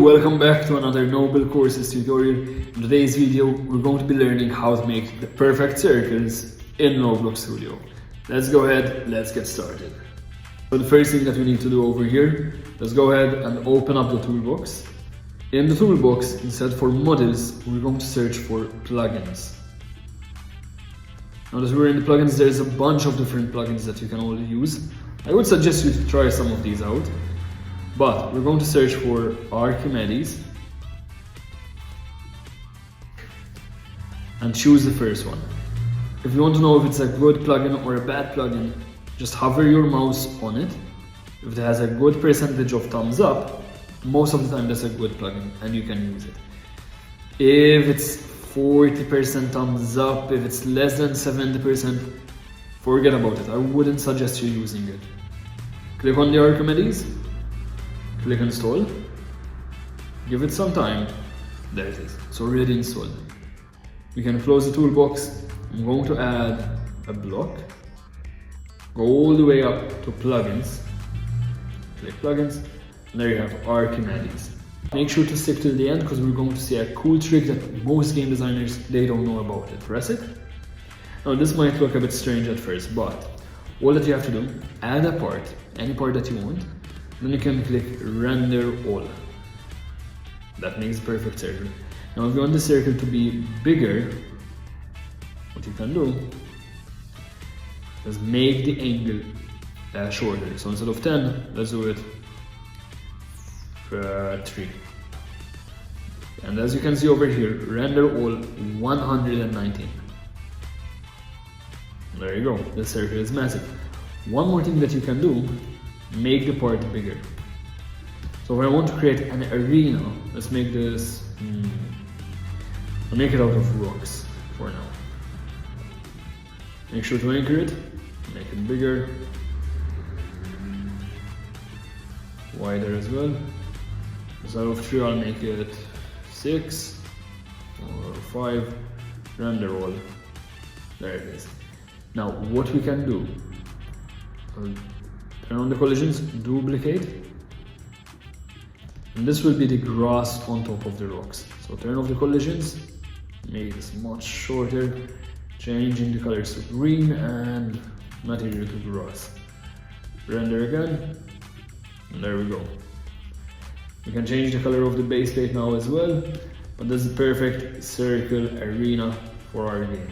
Welcome back to another Nobel courses tutorial. In today's video, we're going to be learning how to make the perfect circles in Roblox Studio. Let's go ahead, let's get started. So the first thing that we need to do over here, let's go ahead and open up the toolbox. In the toolbox, instead for models, we're going to search for plugins. Now that we're in the plugins, there's a bunch of different plugins that you can all use. I would suggest you to try some of these out. But we're going to search for Archimedes and choose the first one. If you want to know if it's a good plugin or a bad plugin, just hover your mouse on it. If it has a good percentage of thumbs up, most of the time that's a good plugin and you can use it. If it's 40% thumbs up, if it's less than 70%, forget about it. I wouldn't suggest you using it. Click on the Archimedes. Click install, give it some time, there it is, it's already installed. We can close the toolbox. I'm going to add a block, go all the way up to plugins, click plugins, and there you have Archimedes. Make sure to stick till the end because we're going to see a cool trick that most game designers, they don't know about it. Press it. Now this might look a bit strange at first, but all that you have to do, add a part, any part that you want. Then you can click render all. That makes the perfect circle. Now if you want the circle to be bigger, what you can do is make the angle shorter. So instead of 10, let's do it 3. And as you can see over here, render all 119. There you go, the circle is massive. One more thing that you can do, make the part bigger. So if I want to create an arena, let's make this, I'll make it out of rocks for now. Make sure to anchor it, make it bigger, wider as well. Instead of 3, I'll make it 6 or 5, render all. There it is. Now what we can do, turn on the collisions, duplicate, and this will be the grass on top of the rocks. So turn off the collisions, make this much shorter, changing the colors to green and material to grass. Render again, and there we go. We can change the color of the base plate now as well, but this is the perfect circle arena for our game.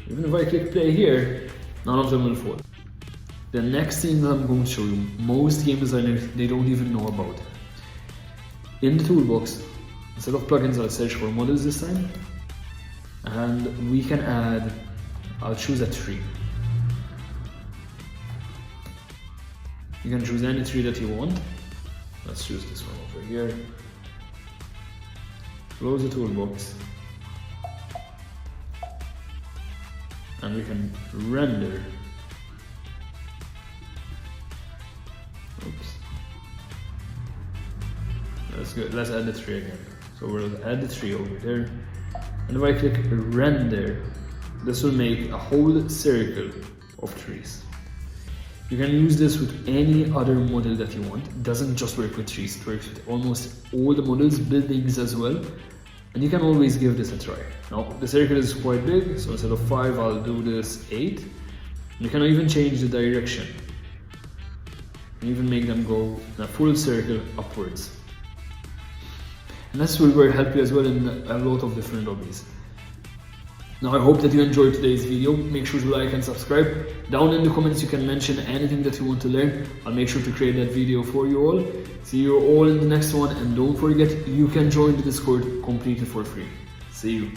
Even if I click play here, none of them will fall. The next thing that I'm going to show you, most game designers, they don't even know about. In the toolbox, instead of plugins, I'll search for models this time. And we can add, I'll choose a tree. You can choose any tree that you want. Let's choose this one over here. Close the toolbox. And we can render. Oops. That's good. Let's add the tree again. So we'll add the tree over there. And if I click render, this will make a whole circle of trees. You can use this with any other model that you want. It doesn't just work with trees, it works with almost all the models, buildings as well. And you can always give this a try. Now the circle is quite big, so instead of 5, I'll do this 8. You can even change the direction. And even make them go in a full circle upwards. And this will help you as well in a lot of different lobbies. Now I hope that you enjoyed today's video. Make sure to like and subscribe. Down in the comments you can mention anything that you want to learn. I'll make sure to create that video for you all. See you all in the next one, and don't forget you can join the Discord completely for free. See you.